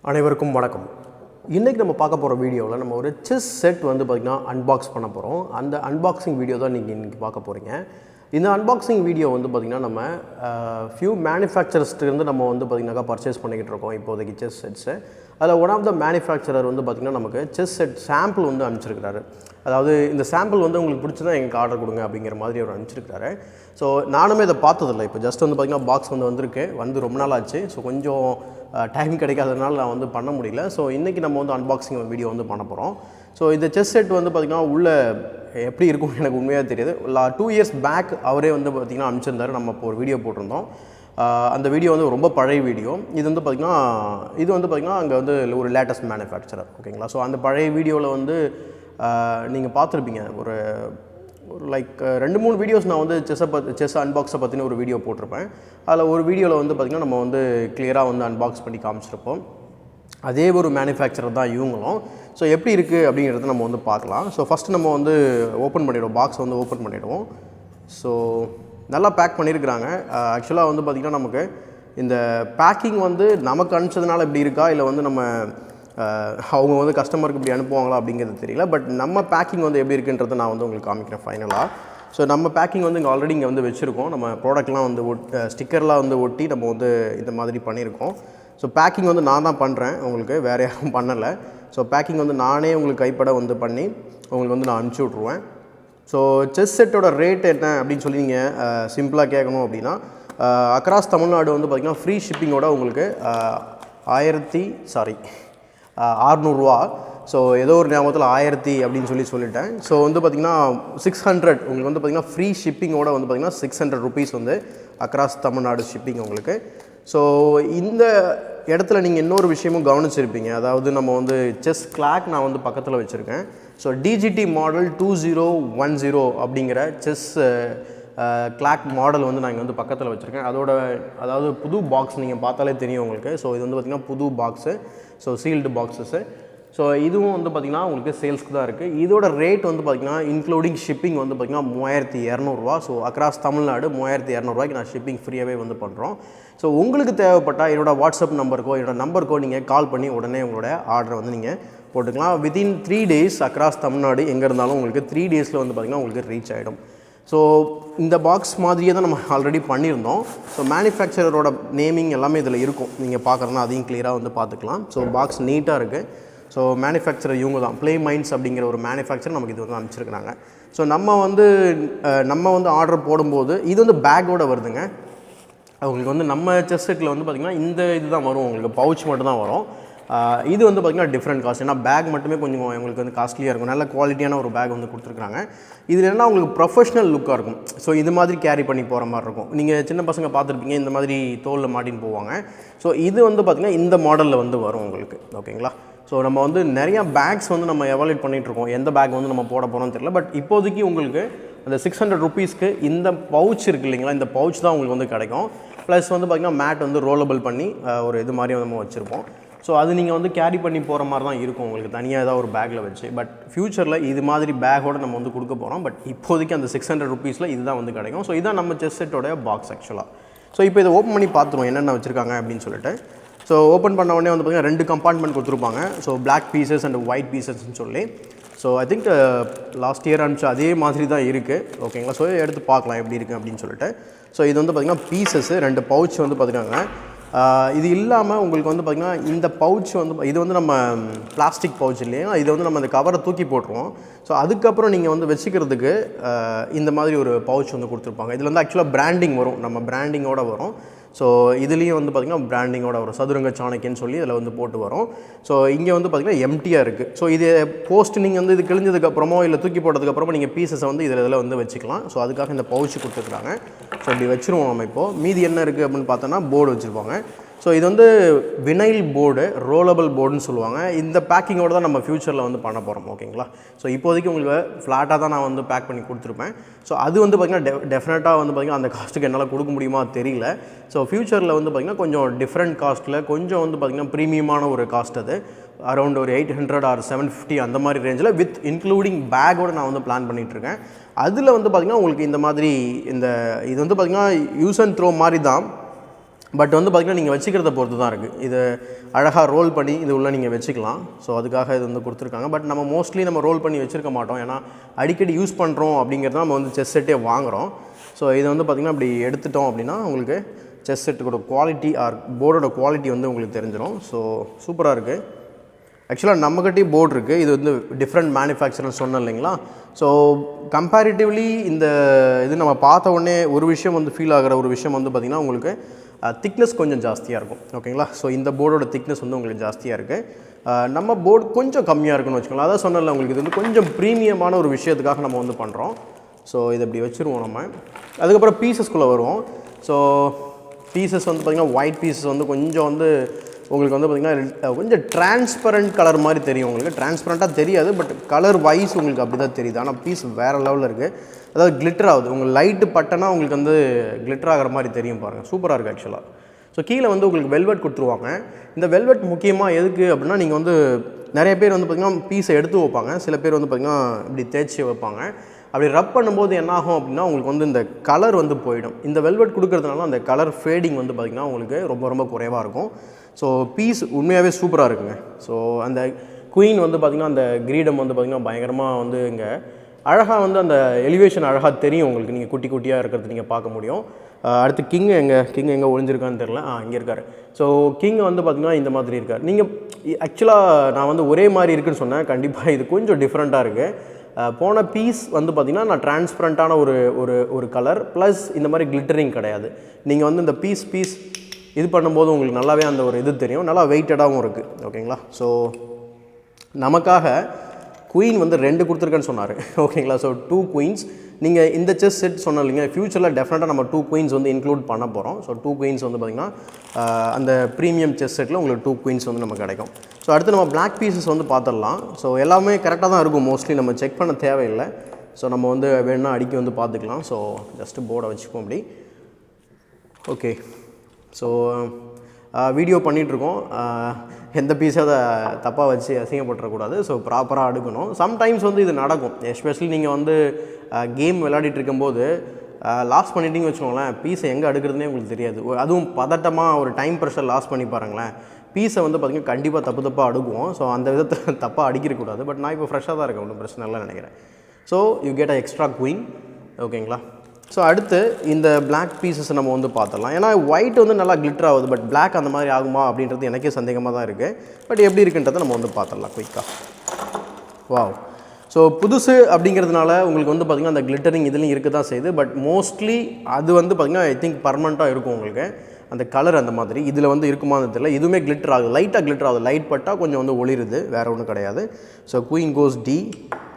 அனைவருக்கும் வணக்கம். இன்றைக்கி நம்ம பார்க்க போகிற வீடியோவில் நம்ம ஒரு செஸ் செட் வந்து பார்த்திங்கன்னா அன்பாக்ஸ் பண்ண போகிறோம். அந்த அன்பாக்சிங் வீடியோ தான் நீங்கள் இன்றைக்கி பார்க்க போகிறீங்க. இந்த அன்பாக்சிங் வீடியோ வந்து பார்த்திங்கன்னா நம்ம ஃபியூ மேனுஃபேக்சரர்ஸ்லேருந்து நம்ம வந்து பார்த்திங்கனாக்கா பர்ச்சேஸ் பண்ணிக்கிட்டு இருக்கோம் இப்போதைக்கு செஸ் செட்ஸு. அதில் ஒன் ஆஃப் த மேனுஃபேக்சரர் வந்து பார்த்திங்கன்னா நமக்கு செஸ் செட் சாம்பிள் வந்து அனுப்பிச்சிருக்கிறாரு. அதாவது இந்த சாம்பிள் வந்து உங்களுக்கு பிடிச்சதான் எங்களுக்கு ஆர்டர் கொடுங்க அப்படிங்கிற மாதிரி அவர் அனுப்பிச்சிருக்காரு. ஸோ நானுமே இதை பார்த்ததில்லை. இப்போ ஜஸ்ட் வந்து பார்த்திங்கன்னா பாக்ஸ் வந்து ரொம்ப நாள் ஆச்சு. ஸோ கொஞ்சம் டைம் கிடைக்காததுனால நான் வந்து பண்ண முடியல. ஸோ இன்றைக்கி நம்ம வந்து அன்பாக்சிங் வீடியோ வந்து பண்ண போகிறோம். ஸோ இந்த செஸ் செட் வந்து பார்த்திங்கன்னா உள்ளே எப்படி இருக்கும்னு எனக்கு உண்மையாக தெரியுது. 2 years பேக் அவரே வந்து பார்த்திங்கன்னா அனுப்பிச்சிருந்தார். நம்ம இப்போ ஒரு வீடியோ போட்டிருந்தோம். அந்த வீடியோ வந்து ரொம்ப பழைய வீடியோ. இது வந்து பார்த்திங்கன்னா அங்கே வந்து ஒரு லேட்டஸ்ட் மேனுஃபேக்சரர், ஓகேங்களா. ஸோ அந்த பழைய வீடியோவில் வந்து நீங்கள் பார்த்துருப்பீங்க. ஒரு லைக் 2-3 வீடியோஸ் நான் வந்து செஸ் அன்பாக்ஸை பற்றின ஒரு வீடியோ போட்டிருப்பேன். அதில் ஒரு வீடியோவில் வந்து பார்த்திங்கன்னா நம்ம வந்து கிளியராக வந்து அன்பாக்ஸ் பண்ணி காமிச்சிருப்போம். அதே ஒரு மேனுஃபேக்சரர் தான் இவங்களும். ஸோ எப்படி இருக்குது அப்படிங்கிறத நம்ம வந்து பார்க்கலாம். ஸோ ஃபஸ்ட்டு நம்ம வந்து ஓப்பன் பண்ணிவிடுவோம். பாக்ஸ் வந்து ஓப்பன் பண்ணிவிடுவோம். ஸோ நல்லா பேக் பண்ணியிருக்கிறாங்க. ஆக்சுவலாக வந்து பார்த்திங்கன்னா நமக்கு இந்த பேக்கிங் வந்து நமக்கு அனுப்பிச்சதுனால இப்படி இருக்கா, இல்லை வந்து நம்ம அவங்க வந்து கஸ்டமருக்கு இப்படி அனுப்புவாங்களா அப்படிங்கிறது தெரியல. பட் நம்ம பேக்கிங் வந்து எப்படி இருக்குன்றதை நான் வந்து உங்களுக்கு காமிக்கிறேன் ஃபைனலாக. ஸோ நம்ம பேக்கிங் வந்து இங்கே ஆல்ரெடி இங்கே வந்து வச்சுருக்கோம். நம்ம ப்ராடக்ட்லாம் வந்து ஸ்டிக்கர்லாம் வந்து ஒட்டி நம்ம வந்து இந்த மாதிரி பண்ணியிருக்கோம். ஸோ பேக்கிங் வந்து நான் தான் பண்ணுறேன், உங்களுக்கு வேறு யாரும் பண்ணலை. ஸோ பேக்கிங் வந்து நானே உங்களுக்கு கைப்பட வந்து பண்ணி உங்களுக்கு வந்து நான் அனுப்பிச்சி விட்ருவேன். ஸோ செஸ் செட்டோட ரேட் என்ன அப்படின்னு சொல்லி நீங்கள் சிம்பிளாக கேட்கணும் அப்படின்னா அக்ராஸ் தமிழ்நாடு வந்து பார்த்திங்கன்னா ஃப்ரீ ஷிப்பிங்கோட உங்களுக்கு 600 ரூபா. ஸோ ஏதோ ஒரு ஞாபகத்தில் 1000 அப்படின்னு சொல்லிட்டேன். ஸோ வந்து பார்த்திங்கன்னா 600 உங்களுக்கு வந்து பார்த்திங்கன்னா ஃப்ரீ ஷிப்பிங்கோட வந்து பார்த்திங்கன்னா 600 rupees வந்து அக்ராஸ் தமிழ்நாடு ஷிப்பிங் உங்களுக்கு. ஸோ இந்த இடத்துல நீங்கள் இன்னொரு விஷயமும் கவனிச்சிருப்பீங்க. அதாவது நம்ம வந்து செஸ் கிளாக் நான் வந்து பக்கத்தில் வச்சுருக்கேன். ஸோ டிஜிடி மாடல் 2010 அப்படிங்கிற செஸ் கிளாக் மாடல் வந்து நான் இங்கே வந்து பக்கத்தில் வச்சுருக்கேன். அதாவது புது பாக்ஸ் நீங்கள் பார்த்தாலே தெரியும் உங்களுக்கு. ஸோ இது வந்து பார்த்திங்கன்னா புது box. So sealed boxes. So இதுவும் வந்து பார்த்திங்கன்னா உங்களுக்கு சேல்ஸ்க்கு தான் இருக்குது. இதோட ரேட் வந்து பார்த்திங்கன்னா இன்க்ளூடிங் ஷிப்பிங் வந்து பார்த்திங்கன்னா 3200 ரூபா. ஸோ அக்ராஸ் தமிழ்நாடு 3200 ரூபாய்க்கு நான் ஷிப்பிங் ஃப்ரீயாகவே வந்து பண்ணுறோம். ஸோ உங்களுக்கு தேவைப்பட்டால் என்னோடய வாட்ஸ்அப் நம்பருக்கோ என்னோடய நம்பருக்கோ நீங்கள் கால் பண்ணி உடனே உங்களோட ஆர்டரை வந்து நீங்கள் போட்டுக்கலாம். வித்தின் 3 days அக்ராஸ் தமிழ்நாடு எங்கே இருந்தாலும் உங்களுக்கு 3 daysல வந்து பார்த்திங்கன்னா உங்களுக்கு ரீச் ஆகிடும். ஸோ இந்த பாக்ஸ் மாதிரியே தான் நம்ம ஆல்ரெடி பண்ணியிருந்தோம். ஸோ மேனுஃபேக்சரரோட நேமிங் எல்லாமே இதில் இருக்கும். நீங்கள் பார்க்குறதுனா அதையும் கிளியராக வந்து பார்த்துக்கலாம். ஸோ பாக்ஸ் நீட்டாக இருக்குது. ஸோ மேனுஃபேக்சரர் இவங்க தான், Playminds அப்படிங்கிற ஒரு மேனுஃபேக்சரர் நமக்கு இது வந்து அனுப்பிச்சிருக்கிறாங்க. ஸோ நம்ம வந்து ஆர்டர் போடும்போது இது வந்து பேக்கோடு வருதுங்க. அவங்களுக்கு வந்து நம்ம செஸ் செட்டில் வந்து பார்த்திங்கன்னா இந்த இது தான் வரும், உங்களுக்கு பவுச் மட்டும் தான் வரும். இது வந்து பார்த்திங்கன்னா டிஃப்ரெண்ட் காஸ்ட். ஏன்னா பேக் மட்டுமே கொஞ்சம் உங்களுக்கு வந்து காஸ்ட்லியாக இருக்கும். நல்ல குவாலிட்டியான ஒரு பேக் வந்து கொடுத்துருக்காங்க. இதில் என்ன உங்களுக்கு ப்ரொஃபஷ்னல் லுக்காக இருக்கும். ஸோ இது மாதிரி கேரி பண்ணி போகிற மாதிரி இருக்கும். நீங்கள் சின்ன பசங்க பார்த்துருப்பீங்க, இந்த மாதிரி தோலில் மாட்டின்னு போவாங்க. ஸோ இது வந்து பார்த்திங்கன்னா இந்த மாடலில் வந்து வரும் உங்களுக்கு, ஓகேங்களா. ஸோ நம்ம வந்து நிறையா பேக்ஸ் வந்து நம்ம எவாலுவேட் பண்ணிகிட்ருக்கோம். எந்த பேக் வந்து நம்ம போட போகிறோம்னு தெரியல. பட் இப்போதைக்கு உங்களுக்கு அந்த 600 rupeesக்கு இந்த பவுச் இருக்குது இல்லைங்களா, இந்த பவுச் தான் உங்களுக்கு வந்து கிடைக்கும். ப்ளஸ் வந்து பார்த்திங்கன்னா மேட் வந்து ரோலபிள் பண்ணி ஒரு இது மாதிரி நம்ம வச்சுருப்போம். ஸோ அது நீங்கள் வந்து கேரி பண்ணி போகிற மாதிரி தான் இருக்கும் உங்களுக்கு, தனியாக ஏதாவது ஒரு பேக்கில் வச்சு. பட் ஃப்யூச்சரில் இது மாதிரி பேக்கோடு நம்ம வந்து கொடுக்க போகிறோம். பட் இப்போதைக்கு அந்த 600 rupeesல இதுதான் வந்து கிடைக்கும். ஸோ இதுதான் நம்ம செஸ் செட்டோட பாக்ஸ் ஆக்சுவலாக. ஸோ இப்போ இதை ஓப்பன் பண்ணி பார்த்துருவோம் என்னென்ன வச்சுருக்காங்க அப்படின்னு சொல்லிட்டு. ஸோ ஓப்பன் பண்ண உடனே வந்து பார்த்திங்கன்னா 2 கம்பார்ட்மெண்ட் கொடுத்துருப்பாங்க. So black pieces and white பீசஸ்ன்னு சொல்லி. So I think last year அனுப்பிச்சு அதே மாதிரி தான் இருக்குது, ஓகேங்களா. ஸோ எடுத்து பார்க்கலாம் எப்படி இருக்குது அப்படின்னு சொல்லிட்டு. ஸோ இது வந்து பார்த்திங்கன்னா பீசஸ்ஸு 2 பவுச் வந்து பார்த்திங்கன்னா இது இல்லாமல் உங்களுக்கு வந்து பார்த்திங்கன்னா இந்த பவுச் வந்து இது வந்து நம்ம பிளாஸ்டிக் பவுச் இல்லையா, இது வந்து நம்ம அந்த கவரை தூக்கி போட்டுருவோம். ஸோ அதுக்கப்புறம் நீங்கள் வந்து வச்சுக்கிறதுக்கு இந்த மாதிரி ஒரு பவுச் வந்து கொடுத்துருப்பாங்க. இதில் வந்து ஆக்சுவலாக பிராண்டிங் வரும், நம்ம பிராண்டிங்கோடு வரும். ஸோ இதுலேயும் வந்து பார்த்திங்கன்னா பிராண்டிங்கோட வரும், சதுரங்க சாணக்கியன்னு சொல்லி இதில் வந்து போட்டு வரும். ஸோ இங்கே வந்து பார்த்திங்கன்னா எம்டியாக இருக்குது. ஸோ இது போஸ்ட் நீங்கள் வந்து இது கிழிஞ்சதுக்கப்புறமோ இல்லை தூக்கி போட்டதுக்கப்புறமோ நீங்கள் பீசஸை வந்து இதில் வந்து வச்சுக்கலாம். ஸோ அதுக்காக இந்த பவுச்சு கொடுத்துருக்குறாங்க. ஸோ இப்படி வச்சுருவோம் நம்ம. இப்போது மீதி என்ன இருக்குது அப்படின்னு பார்த்தோன்னா போர்டு வச்சுருப்பாங்க. ஸோ இது வந்து வினைல் போர்டு, ரோலபிள் போர்டுன்னு சொல்லுவாங்க. இந்த பேக்கிங்கோடு தான் நம்ம ஃப்யூச்சரில் வந்து பண்ண போகிறோம், ஓகேங்களா. ஸோ இப்போதைக்கு உங்களுக்கு ஃப்ளாட்டாக தான் நான் வந்து பேக் பண்ணி கொடுத்துருப்பேன். ஸோ அது வந்து பார்த்திங்கன்னா டெஃபினட்டாக வந்து பார்த்திங்கன்னா அந்த காஸ்ட்டுக்கு என்னால் கொடுக்க முடியுமா தெரியல. ஸோ ஃப்யூச்சரில் வந்து பார்த்திங்கன்னா கொஞ்சம் டிஃப்ரெண்ட் காஸ்ட்டில் கொஞ்சம் வந்து பார்த்திங்கன்னா ப்ரீமியமான ஒரு காஸ்ட், அது அரௌண்ட் ஒரு 800 or 750 அந்த மாதிரி ரேஞ்சில் வித் இன்க்ளூடிங் பேக்கோடு நான் வந்து பிளான் பண்ணிகிட்ருக்கேன். அதில் வந்து பார்த்திங்கன்னா உங்களுக்கு இந்த மாதிரி இது வந்து பார்த்திங்கன்னா யூஸ் அண்ட் த்ரோ மாதிரி தான். பட் வந்து பார்த்திங்கன்னா நீங்கள் வச்சுக்கிறத பொறுத்து தான் இருக்குது. இது அழகாக ரோல் பண்ணி இது உள்ளே நீங்கள் வச்சுக்கலாம். ஸோ அதுக்காக இது வந்து கொடுத்துருக்காங்க. பட் நம்ம மோஸ்ட்லி நம்ம ரோல் பண்ணி வச்சுருக்க மாட்டோம். ஏன்னா அடிக்கடி யூஸ் பண்ணுறோம் அப்படிங்கிறது நம்ம வந்து செஸ் செட்டே வாங்குகிறோம். ஸோ இது வந்து பார்த்திங்கன்னா அப்படி எடுத்துட்டோம் அப்படின்னா உங்களுக்கு செஸ் செட்டுக்கோட குவாலிட்டி ஆர் போர்டோட குவாலிட்டி வந்து உங்களுக்கு தெரிஞ்சிடும். ஸோ சூப்பராக இருக்குது. ஆக்சுவலாக நம்மக்கிட்டே போர்டு இருக்குது. இது வந்து டிஃப்ரெண்ட் மேனுஃபேக்சர்னு சொன்னோம் இல்லைங்களா. ஸோ கம்பேரிட்டிவ்லி இந்த இது நம்ம பார்த்த உடனே ஒரு விஷயம் வந்து ஃபீல் ஆகிற ஒரு விஷயம் வந்து பார்த்திங்கன்னா உங்களுக்கு திக்னஸ் கொஞ்சம் ஜாஸ்தியாக இருக்கும். ஓகேங்களா. ஸோ இந்த போர்டோட திக்னஸ் வந்து உங்களுக்கு ஜாஸ்தியாக இருக்குது. நம்ம போர்டு கொஞ்சம் கம்மியாக இருக்குன்னு வச்சுக்கோங்களேன். அதான் சொன்னல உங்களுக்கு இது வந்து கொஞ்சம் ப்ரீமியமான ஒரு விஷயத்துக்காக நம்ம வந்து பண்ணுறோம். ஸோ இதை இப்படி வச்சுருவோம் நம்ம. அதுக்கப்புறம் பீசஸ்குள்ளே வருவோம். ஸோ பீசஸ் வந்து பார்த்திங்கன்னா ஒயிட் பீசஸ் வந்து கொஞ்சம் வந்து உங்களுக்கு வந்து பார்த்திங்கன்னா கொஞ்சம் டிரான்ஸ்பரண்ட் கலர் மாதிரி தெரியும். உங்களுக்கு டிரான்ஸ்பரண்ட்டாக தெரியாது, பட் கலர் வைஸ் உங்களுக்கு அப்படி தான் தெரியுது. ஆனால் பீஸ் வேறு லெவலில் இருக்குது. அதாவது கிளிட்டர் ஆகுது. உங்களுக்கு லைட்டு பட்டனா உங்களுக்கு வந்து கிளிட்டர் ஆகிற மாதிரி தெரியும் பாருங்கள். சூப்பராக இருக்குது ஆக்சுவலாக. ஸோ கீழே வந்து உங்களுக்கு வெல்வெட் கொடுத்துருவாங்க. இந்த வெல்வெட் முக்கியமாக எதுக்கு அப்படின்னா நீங்கள் வந்து நிறைய பேர் வந்து பார்த்திங்கன்னா பீஸை எடுத்து வைப்பாங்க. சில பேர் வந்து பார்த்திங்கன்னா இப்படி தேய்ச்சி வைப்பாங்க. அப்படி ரப் பண்ணும்போது என்ன ஆகும் அப்படின்னா உங்களுக்கு வந்து இந்த கலர் வந்து போயிடும். இந்த வெல்வெட் கொடுக்கறதுனால அந்த கலர் ஃபேடிங் வந்து பார்த்திங்கன்னா உங்களுக்கு ரொம்ப ரொம்ப குறைவாக இருக்கும். ஸோ பீஸ் உண்மையாகவே சூப்பராக இருக்குங்க. ஸோ அந்த குயின் வந்து பார்த்திங்கன்னா அந்த கிரீடம் வந்து பார்த்திங்கன்னா பயங்கரமாக வந்து இங்கே அழகாக வந்து அந்த எலிவேஷன் அழகாக தெரியும் உங்களுக்கு. நீங்கள் குட்டி குட்டியாக இருக்கிறது நீங்கள் பார்க்க முடியும். அடுத்து கிங் எங்கே ஒழிஞ்சிருக்கான்னு தெரில. இங்கே இருக்கார். ஸோ கிங் வந்து பார்த்திங்கன்னா இந்த மாதிரி இருக்கார். நீங்கள் ஆக்சுவலாக நான் வந்து ஒரே மாதிரி இருக்குதுன்னு சொன்னேன். கண்டிப்பாக இது கொஞ்சம் டிஃப்ரெண்ட்டாக இருக்குது. போன பீஸ் வந்து பார்த்திங்கன்னா நான் டிரான்ஸ்பரண்ட்டான ஒரு கலர் ப்ளஸ் இந்த மாதிரி கிளிட்டரிங் கிடையாது. நீங்கள் வந்து இந்த பீஸ் இது பண்ணும்போது உங்களுக்கு நல்லாவே அந்த ஒரு இது தெரியும். நல்லா வெயிட்டடாகவும் இருக்குது. ஓகேங்களா. ஸோ நமக்காக குயின் வந்து 2 கொடுத்துருக்கேன்னு சொன்னார். ஓகேங்களா. ஸோ 2 குயின்ஸ் நீங்கள் இந்த செஸ் செட் சொன்ன இல்லைங்க. ஃப்யூச்சரில் டெஃபினட்டாக நம்ம 2 குயின்ஸ் வந்து இன்க்ளூட் பண்ண போகிறோம். ஸோ 2 குயின்ஸ் வந்து பார்த்திங்கன்னா அந்த ப்ரீமியம் செஸ் செட்டில் உங்களுக்கு 2 குயின்ஸ் வந்து நமக்கு கிடைக்கும். ஸோ அடுத்து நம்ம பிளாக் பீசஸ் வந்து பார்த்துடலாம். ஸோ எல்லாமே கரெக்டாக தான் இருக்கும். மோஸ்ட்லி நம்ம செக் பண்ண தேவையில்லை. ஸோ நம்ம வந்து வேணும்னா அடிக்கி வந்து பார்த்துக்கலாம். ஸோ ஜஸ்ட்டு போர்டை வச்சுப்போம் அப்படி. ஓகே. ஸோ வீடியோ பண்ணிகிட்ருக்கோம். எந்த பீஸை அதை தப்பாக வச்சு அசிங்கப்பட்டுறக்கூடாது. ஸோ ப்ராப்பராக அடுக்கணும். சம்டைம்ஸ் வந்து இது நடக்கும். எஸ்பெஷலி நீங்கள் வந்து கேம் விளையாடிட்டு இருக்கும்போது லாஸ் பண்ணிட்டீங்கன்னு வச்சுக்கோங்களேன், பீஸை எங்கே அடுக்கிறதுனே உங்களுக்கு தெரியாது. அதுவும் பதட்டமாக ஒரு டைம் ப்ரெஷர் லாஸ் பண்ணி பாருங்களேன், பீஸை வந்து பார்த்திங்கன்னா கண்டிப்பாக தப்பாக அடுக்குவோம். ஸோ அந்த விதத்தில் தப்பாக அடிக்கக்கூடாது. பட் நான் இப்போ ஃப்ரெஷ்ஷாக தான் இருக்கேன். ஒன்றும் பிரச்சனை இல்லை நினைக்கிறேன். So you get a extra queen. ஓகேங்களா. ஸோ அடுத்து இந்த பிளாக் பீசஸ் நம்ம வந்து பார்த்துடலாம். ஏன்னா ஒயிட் வந்து நல்லா கிளிட்டர் ஆகுது. பட் பிளாக் அந்த மாதிரி ஆகுமா அப்படின்றது எனக்கே சந்தேகமாக தான் இருக்குது. பட் எப்படி இருக்குன்றதை நம்ம வந்து பார்த்துடலாம் குயிக்காக. வாவ். ஸோ புதுசு அப்படிங்கிறதுனால உங்களுக்கு வந்து பார்த்திங்கன்னா அந்த கிளிட்டரிங் இதுலையும் இருக்க தான் செய்யுது. பட் மோஸ்ட்லி அது வந்து பார்த்திங்கன்னா ஐ திங்க் பர்மனெண்ட்டாக இருக்கும் உங்களுக்கு அந்த கலர். அந்த மாதிரி இதில் வந்து இருக்குமான்னு தெரியல. இதுவுமே கிளிட்டர் ஆகுது. லைட்டாக கிளிட்டர் ஆகுது. லைட் பட்டால் கொஞ்சம் வந்து ஒளிருது. வேறு ஒன்றும் கிடையாது. So queen goes D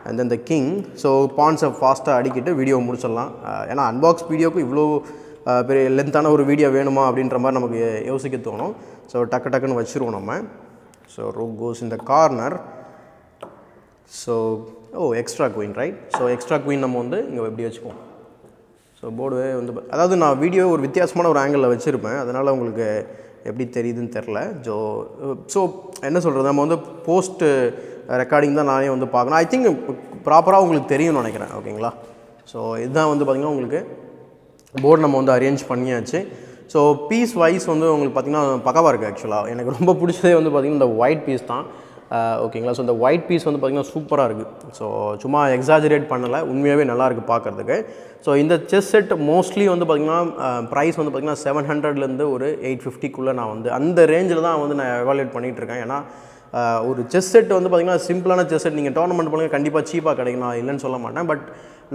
and then the king. So பான்ஸை ஃபாஸ்ட்டாக அடிக்கிட்டு வீடியோ முடிச்சிடலாம். ஏன்னா அன்பாக்ஸ் வீடியோக்கு இவ்வளோ பெரிய லென்த்தான ஒரு வீடியோ வேணுமா அப்படின்ற மாதிரி நமக்கு யோசிக்க தோணும். ஸோ டக்குன்னு வச்சுருவோம் நம்ம. So rook goes in the corner. So extra queen right. So extra queen நம்ம வந்து இங்கே எப்படி வச்சுப்போம். ஸோ போர்டு வந்து அதாவது நான் வீடியோ ஒரு வித்தியாசமான ஒரு ஆங்கிளில் வச்சுருப்பேன். அதனால் உங்களுக்கு எப்படி தெரியுதுன்னு தெரில. ஸோ என்ன சொல்கிறது, நம்ம வந்து போஸ்ட் ரெக்கார்டிங் தான் நானே வந்து பார்க்கணும். ஐ திங்க் ப்ராப்பராக உங்களுக்கு தெரியும்னு நினைக்கிறேன். ஓகேங்களா. ஸோ இதுதான் வந்து பார்த்திங்கன்னா உங்களுக்கு போர்டு நம்ம வந்து அரேஞ்ச் பண்ணியாச்சு. ஸோ பீஸ் வைஸ் வந்து உங்களுக்கு பார்த்திங்கன்னா பக்காவாக இருக்குது. ஆக்சுவலாக எனக்கு ரொம்ப பிடிச்சதே வந்து பார்த்திங்கன்னா இந்த ஒயிட் பீஸ் தான். ஓகேங்களா. ஸோ இந்த ஒயிட் பீஸ் வந்து பார்த்திங்கன்னா சூப்பராக இருக்குது. ஸோ சும்மா எக்ஸாஜரேட் பண்ணலை, உண்மையாகவே நல்லாயிருக்கு பார்க்குறதுக்கு. ஸோ இந்த செஸ் செட் மோஸ்ட்லி வந்து பார்த்திங்கன்னா ப்ரைஸ் வந்து பார்த்திங்கன்னா 700லேருந்து ஒரு 850க்குள்ளே நான் வந்து அந்த ரேஞ்சில் தான் வந்து நான் எவாலுவேட் பண்ணிகிட்ருக்கேன். ஏன்னா ஒரு செஸ் செட் வந்து பார்த்திங்கன்னா சிம்பிளான செஸ் செட் நீங்கள் டோர்னமெண்ட் பண்ணுங்கள் கண்டிப்பாக சீப்பாக கிடைக்கும், நான் இல்லைன்னு சொல்ல மாட்டேன். பட்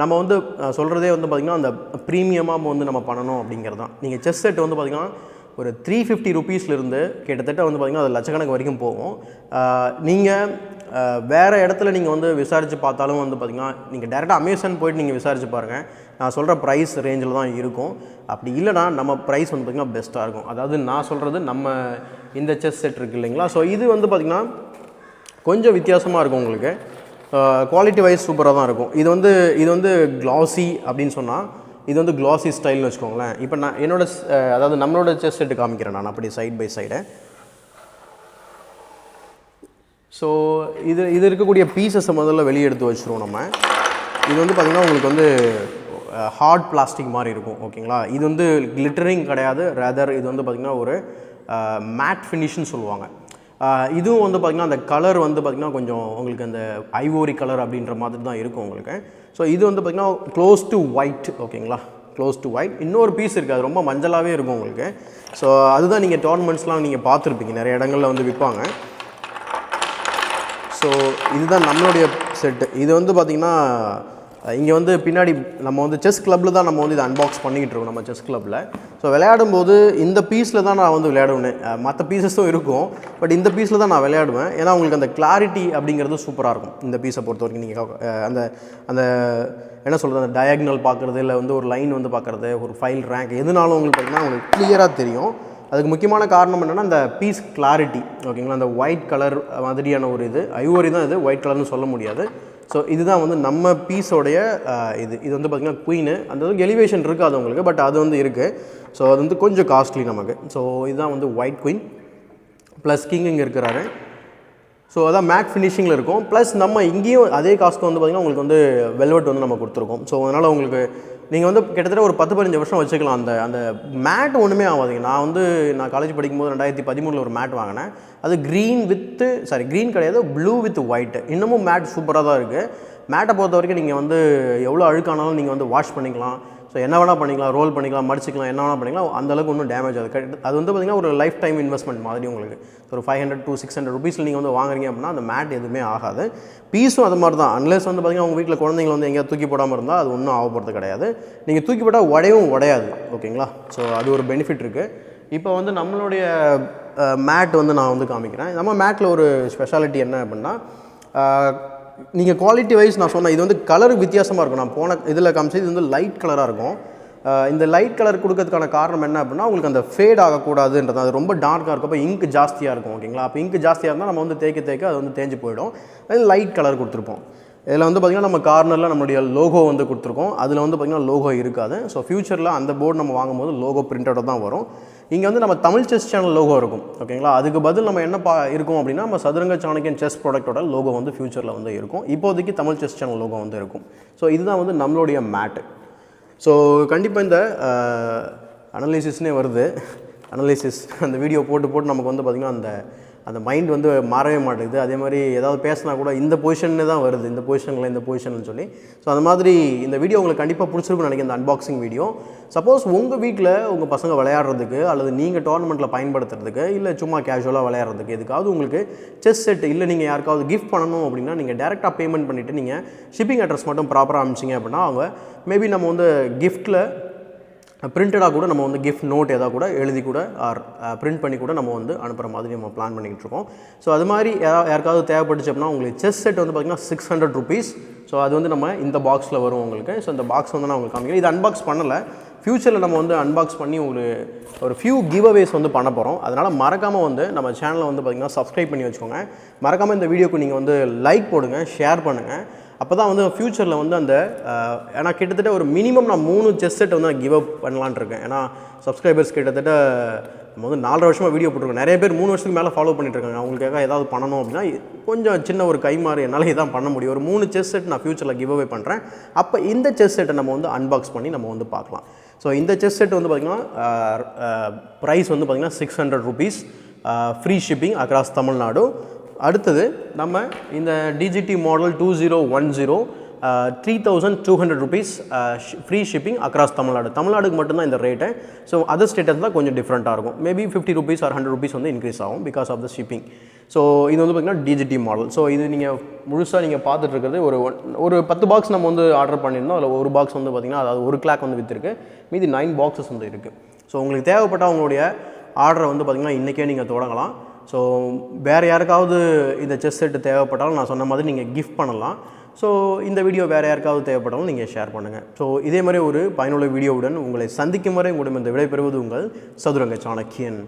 நம்ம வந்து சொல்கிறதே வந்து பார்த்திங்கன்னா அந்த ப்ரீமியமாக வந்து நம்ம பண்ணணும் அப்படிங்கிறது தான். நீங்கள் செஸ் செட் வந்து பார்த்திங்கன்னா ஒரு 350 ருபீஸ்லேருந்து கிட்டத்தட்ட வந்து பார்த்திங்கன்னா அது லட்சக்கணக்கு வரைக்கும் போகும். நீங்கள் வேறு இடத்துல நீங்கள் வந்து விசாரித்து பார்த்தாலும் வந்து பார்த்திங்கன்னா நீங்கள் டேரெக்டாக அமேசான் போய்ட்டு நீங்கள் விசாரித்து பாருங்கள், நான் சொல்கிற ப்ரைஸ் ரேஞ்சில் தான் இருக்கும். அப்படி இல்லைனா நம்ம ப்ரைஸ் வந்து பார்த்திங்கன்னா பெஸ்ட்டாக இருக்கும். அதாவது நான் சொல்கிறது நம்ம இந்த செஸ் செட் இருக்குது இல்லைங்களா. ஸோ இது வந்து பார்த்திங்கன்னா கொஞ்சம் வித்தியாசமாக இருக்கும் உங்களுக்கு. குவாலிட்டி வைஸ் சூப்பராக தான் இருக்கும். இது வந்து க்ளாஸி அப்படின்னு சொன்னால் இது வந்து க்ளாஸி ஸ்டைல்னு வச்சுக்கோங்களேன். இப்போ நான் அதாவது நம்மளோட செஸ் செட்டு காமிக்கிறேன் நான் அப்படி சைட் பை சைடு. ஸோ இது இருக்கக்கூடிய பீசஸை முதல்ல வெளியே எடுத்து வச்சுருவோம் நம்ம. இது வந்து பார்த்திங்கன்னா உங்களுக்கு வந்து ஹார்ட் பிளாஸ்டிக் மாதிரி இருக்கும் ஓகேங்களா. இது வந்து கிளிட்டரிங் கிடையாது, ரேதர் இது வந்து பார்த்திங்கன்னா ஒரு மேட் ஃபினிஷ்னு சொல்லுவாங்க. இதுவும் வந்து பார்த்திங்கன்னா அந்த கலர் வந்து பார்த்திங்கன்னா கொஞ்சம் உங்களுக்கு அந்த ஐவோரி கலர் அப்படின்ற மாதிரி தான் இருக்கும் உங்களுக்கு. ஸோ இது வந்து பார்த்திங்கன்னா க்ளோஸ் டு ஒயிட் ஓகேங்களா, க்ளோஸ் டு ஒயிட். இன்னொரு பீஸ் இருக்குது, அது ரொம்ப மஞ்சளாகவே இருக்கும் உங்களுக்கு. ஸோ அதுதான் நீங்கள் டோர்னமெண்ட்ஸ்லாம் நீங்கள் பார்த்துருப்பீங்க, நிறைய இடங்களில் வந்து விற்பாங்க. ஸோ இதுதான் நம்மளுடைய செட்டு. இது வந்து பார்த்திங்கன்னா இங்கே வந்து பின்னாடி நம்ம வந்து செஸ் கிளப்பில் தான் நம்ம வந்து இதை அன்பாக்ஸ் பண்ணிக்கிட்டு இருக்கோம் நம்ம செஸ் கிளப்பில். ஸோ விளையாடும்போது இந்த பீஸில் தான் நான் வந்து விளையாடுவேன். மற்ற பீசஸும் இருக்கும், பட் இந்த பீஸில் தான் நான் விளையாடுவேன். ஏன்னா உங்களுக்கு அந்த கிளாரிட்டி அப்படிங்கிறது சூப்பராக இருக்கும் இந்த பீஸை பொறுத்த வரைக்கும். நீங்கள் அந்த அந்த என்ன சொல்கிறது, அந்த டயக்னல் பார்க்குறது, இல்லை வந்து ஒரு லைன் வந்து பார்க்குறது, ஒரு ஃபைல் ரேங்க் எதுனாலும் உங்களுக்கு பார்த்திங்கன்னா உங்களுக்கு கிளியராக தெரியும். அதுக்கு முக்கியமான காரணம் என்னென்னா அந்த பீஸ் கிளாரிட்டி ஓகேங்களா. அந்த ஒயிட் கலர் மாதிரியான ஒரு இது ஐவோரி தான், இது ஒயிட் கலர்னு சொல்ல முடியாது. ஸோ இதுதான் வந்து நம்ம பீஸோடைய இது வந்து பார்த்திங்கன்னா குயினு. அந்த அளவுக்கு எலிவேஷன் இருக்காது உங்களுக்கு, பட் அது வந்து இருக்குது. ஸோ அது வந்து கொஞ்சம் காஸ்ட்லி நமக்கு. ஸோ இதுதான் வந்து ஒயிட் குயின் ப்ளஸ் கிங் இங்கே இருக்கிறாரு. ஸோ அதான் மேட் ஃபினிஷிங்கில் இருக்கும். ப்ளஸ் நம்ம இங்கேயும் அதே காஸ்ட்டு வந்து பார்த்திங்கன்னா உங்களுக்கு வந்து வெல்வெட் வந்து நம்ம கொடுத்துருக்கோம். ஸோ அதனால் உங்களுக்கு நீங்கள் வந்து கிட்டத்தட்ட ஒரு 10-15 வருஷம் வச்சுக்கலாம். அந்த மேட் ஒன்றுமே ஆகாதுங்க. நான் காலேஜ் படிக்கும்போது 2013 ஒரு மேட் வாங்கினேன். அது க்ரீன் கிடையாது, ப்ளூ வித் ஒயிட். இன்னமும் மேட் சூப்பராக தான் இருக்குது. மேட்டை பொறுத்த வரைக்கும் நீங்கள் வந்து எவ்வளோ அழுக்கானாலும் நீங்கள் வந்து வாஷ் பண்ணிக்கலாம். ஸோ என்ன வேணால் பண்ணிக்கலாம், ரோல் பண்ணிக்கலாம், மடிச்சிக்கலாம், என்ன வேணால் பண்ணிக்கலாம். அந்தளவுக்கு ஒன்றும் டேமேஜ் அது வந்து பார்த்திங்கன்னா ஒரு லைஃப் டைம் இன்வெஸ்ட்மெண்ட் மாதிரி உங்களுக்கு. ஒரு 500 to 600 ருபீஸில் நீங்கள் வந்து வாங்குறீங்க அப்படின்னா அந்த மேட் எதுவுமே ஆகாது. பீஸும் அது மாதிரி தான். அன்லெஸ் வந்து பார்த்திங்கன்னா உங்கள் வீட்டில் குழந்தைங்களை வந்து எங்கேயா தூக்கி போடாமல் இருந்தால் அது ஒன்றும் ஆக போகிறது கிடையாது. நீங்கள் தூக்கி போட்டால் உடையாது ஓகேங்களா. ஸோ அது ஒரு பெனிஃபிட் இருக்குது. இப்போ வந்து நம்மளுடைய மேட் வந்து நான் வந்து காமிக்கிறேன். நம்ம மேட்டில் ஒரு ஸ்பெஷாலிட்டி என்ன அப்படின்னா, நீங்கள் குவாலிட்டி வைஸ் நான் சொன்னேன், இது வந்து கலர் வித்தியாசமாக இருக்கும். நான் போன இதில் காமிச்சது இது வந்து லைட் கலராக இருக்கும். இந்த லைட் கலர் கொடுக்கறதுக்கான காரணம் என்ன அப்படின்னா, உங்களுக்கு அந்த ஃபேட் ஆகக்கூடாதுன்றது. அது ரொம்ப டார்க்காக இருக்கும், அப்போ இங்க் ஜாஸ்தியாக இருக்கும் ஓகேங்களா. அப்போ இங்க் ஜாஸ்தியாக இருந்தால் நம்ம வந்து தேய்க்க அது வந்து தேஞ்சு போயிடும். அது லைட் கலர் கொடுத்துருப்போம். இதில் வந்து பார்த்திங்கன்னா நம்ம கார்னரில் நம்மளுடைய லோகோ வந்து கொடுத்துருக்கோம். அதில் வந்து பார்த்திங்கன்னா லோகோ இருக்காது. ஸோ ஃப்யூச்சரில் அந்த போர்டு நம்ம வாங்கும்போது லோகோ பிரிண்டோட தான் வரும். இங்கே வந்து நம்ம தமிழ் செஸ் சேனல் லோகோ இருக்கும் ஓகேங்களா. அதுக்கு பதில் நம்ம என்ன இருக்கும் அப்படின்னா, நம்ம சதுரங்க சாணக்கியன் செஸ் ப்ராடக்டோட லோகோ வந்து ஃப்யூச்சரில் வந்து இருக்கும். இப்போதைக்கு தமிழ் செஸ் சேனல் லோகோ வந்து இருக்கும். ஸோ இதுதான் வந்து நம்மளுடைய மேட்டு. ஸோ கண்டிப்பாக இந்த அனலைசிஸ்னே வருது. அந்த வீடியோ போட்டு நமக்கு வந்து பார்த்திங்கன்னா அந்த மைண்ட் வந்து மாறவே மாட்டேங்குது. அதே மாதிரி ஏதாவது பேசினா கூட இந்த பொசிஷன்னு தான் வருது, இந்த பொசிஷன் சொல்லி. ஸோ அந்த மாதிரி இந்த வீடியோ உங்களுக்கு கண்டிப்பாக பிடிச்சிருக்குன்னு நினைக்கிறேன், இந்த அன்பாக்சிங் வீடியோ. சப்போஸ் உங்கள் வீட்டில் உங்கள் பசங்க விளையாடுறதுக்கு, அல்லது நீங்கள் டோர்னமெண்ட்டில் பயன்படுத்துறதுக்கு, இல்லை சும்மா கேஷுவலாக விளையாடுறதுக்கு, எதுக்காவது உங்களுக்கு செஸ் செட் இல்லை நீங்கள் யாருக்காவது கிஃப்ட் பண்ணணும் அப்படின்னா, நீங்கள் டேரெக்டாக பேமெண்ட் பண்ணிவிட்டு நீங்கள் ஷிப்பிங் அட்ரஸ் மட்டும் ப்ராப்பராக அனுப்பிச்சிங்க அப்படின்னா, அவங்க மேபி நம்ம வந்து கிஃப்ட்டில் பிரிண்டடாக கூட நம்ம வந்து கிஃப்ட் நோட் எதாவது கூட எழுதி கூட பிரிண்ட் பண்ணி கூட நம்ம வந்து அனுப்புகிற மாதிரி நம்ம பிளான் பண்ணிக்கிட்டு இருக்கோம். ஸோ அது மாதிரி யாருக்காவது தேவைப்பட்டுச்சு அப்படின்னா உங்களுக்கு செஸ் செட் வந்து பார்த்திங்கன்னா 600 ருபீஸ். ஸோ அது வந்து நம்ம இந்த பாக்ஸில் வரும் உங்களுக்கு. ஸோ இந்த பாக்ஸ் வந்து நான் உங்களுக்கு காமிக்கிறேன். இது அன்பாக்ஸ் பண்ணலை, ஃப்யூச்சரில் நம்ம வந்து அன்பாக்ஸ் பண்ணி ஒரு ஃபியூ கிவ் அவேஸ் வந்து பண்ண போகிறோம். அதனால் மறக்காமல் வந்து நம்ம சேனலை வந்து பார்த்திங்கன்னா சப்ஸ்கிரைப் பண்ணி வச்சுக்கோங்க. மறக்காமல் இந்த வீடியோக்கு நீங்கள் வந்து லைக் போடுங்க, ஷேர் பண்ணுங்கள். அப்போ தான் வந்து ஃப்யூச்சரில் வந்து ஏன்னா கிட்டத்தட்ட ஒரு மினிமம் நான் 3 செஸ் செட் வந்து நான் கிவ் அப் பண்ணலான்னு இருக்கேன். ஏன்னா சப்ஸ்கிரைபர்ஸ் கிட்டத்தட்ட நம்ம வந்து 4 வருஷமாக வீடியோ போட்டிருக்கோம். நிறைய பேர் 3 வருஷத்துக்கு மேலே ஃபாலோ பண்ணிட்டுருக்காங்க. அவங்களுக்காக ஏதாவது பண்ணணும் அப்படின்னா கொஞ்சம் சின்ன ஒரு கைமாறு என்னால் இதான் பண்ண முடியும். ஒரு 3 செஸ் செட் நான் ஃப்யூச்சரில் கிவ் அவே பண்ணுறேன். அப்போ இந்த செஸ் செட்டை நம்ம வந்து அன்பாக்ஸ் பண்ணி நம்ம வந்து பார்க்கலாம். ஸோ இந்த செஸ் செட் வந்து பார்த்திங்கன்னா ப்ரைஸ் வந்து பார்த்திங்கன்னா 600 rupees, free shipping across Tamil Nadu. அடுத்தது நம்ம இந்த டிஜிடி model 2010 3200 rupees free shipping across தமிழ்நாடுக்கு மட்டும்தான் இந்த ரேட்டு. ஸோ அதர் ஸ்டேட்டஸ் தான் கொஞ்சம் டிஃப்ரெண்ட்டாக இருக்கும். மேபி 50 ருபீஸ் ஆர் 100 ருபீஸ் வந்து இன்க்ரீஸ் ஆகும் because of the shipping. So இது வந்து பார்த்திங்கன்னா டிஜிடி மாடல். ஸோ இது நீங்கள் முழுசாக நீங்கள் பார்த்துட்டு இருக்கிறது ஒரு 10 பாக்ஸ் நம்ம வந்து ஆர்டர் பண்ணியிருந்தோம். அதில் ஒரு பாக்ஸ் வந்து பார்த்திங்கன்னா அதாவது ஒரு கிளாக் வந்து விற்றுருக்கு, மீதி 9 பாக்ஸஸ் வந்து இருக்குது. ஸோ உங்களுக்கு தேவைப்பட்ட உங்களுடைய ஆர்டரை வந்து பார்த்திங்கன்னா இன்றைக்கே நீங்கள் தொடங்கலாம். ஸோ வேறு யாருக்காவது இந்த செஸ் செட்டு தேவைப்பட்டாலும் நான் சொன்ன மாதிரி நீங்கள் கிஃப்ட் பண்ணலாம். ஸோ இந்த வீடியோ வேறு யாருக்காவது தேவைப்பட்டாலும் நீங்கள் ஷேர் பண்ணுங்கள். ஸோ இதே மாதிரி ஒரு பயனுள்ள வீடியோவுடன் உங்களை சந்திக்கும் வரை உங்களிடம் இந்த விடைபெறுவது உங்கள் சதுரங்க சாணக்கியன்.